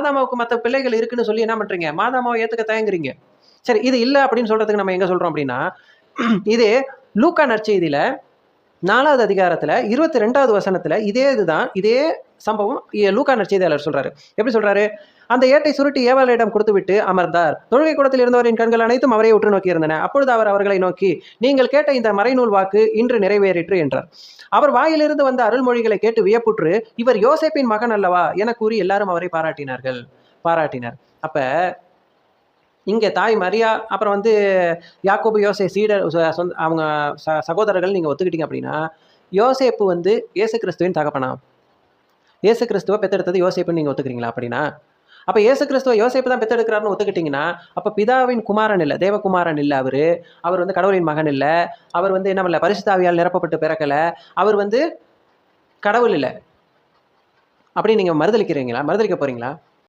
மாதாமாவுக்கு மற்ற பிள்ளைகள் இருக்குன்னு சொல்லி என்ன பண்றீங்க? மாதாமாவை ஏத்துக்க தயங்குறீங்க. சரி, இது இல்ல அப்படின்னு சொல்றதுக்கு நம்ம எங்க சொல்றோம் அப்படின்னா, இதே லூக்கா நற்செய்தியில 4வது அதிகாரத்துல 22வது வசனத்துல இதே சம்பவம் லூக்கா நற்செய்தியாளர் சொல்றாரு. எப்படி சொல்றாரு? அந்த ஏட்டை சுருட்டி ஏவாளிடம் கொடுத்துவிட்டு அமர்ந்தார். தொழுகை கூடத்தில் இருந்தவரின் கண்கள் அனைத்தும் அவரையே உற்று நோக்கி இருந்தன. அப்பொழுது அவர் அவர்களை நோக்கி, நீங்கள் கேட்ட இந்த மறைநூல் வாக்கு இன்று நிறைவேறிற்று என்றார். அவர் வாயிலிருந்து வந்த அருள்மொழிகளை கேட்டு வியப்புற்று, இவர் யோசேப்பின் மகன் அல்லவா என கூறி எல்லாரும் அவரை பாராட்டினார். அப்ப இங்க தாய் மரியா, அப்புறம் வந்து யாக்கோபு, யோசே சீடர், அவங்க சகோதரர்கள் நீங்க ஒத்துக்கிட்டீங்க அப்படின்னா, யோசேப்பு வந்து இயேசு கிறிஸ்துவின் தகப்பனா? இயேசு கிறிஸ்துவ பெத்தெடுத்தது யோசேப்புன்னு நீங்க ஒத்துக்கிறீங்களா அப்படின்னா? அப்ப இயேசு கிறிஸ்துவ யோசேப்பு தான் பெத்தெடுக்கிறாருன்னு ஒத்துக்கிட்டீங்கன்னா, அப்ப பிதாவின் குமாரன் இல்ல, தேவகுமாரன் இல்ல அவரு. அவர் வந்து கடவுளின் மகன் இல்ல. அவர் வந்து என்ன பண்ணல, பரிசுத்த ஆவியால் நிரப்பப்பட்டு பிறக்கல. அவர் வந்து கடவுள் இல்ல. அப்படி நீங்க மறுதலிக்க போறீங்களா?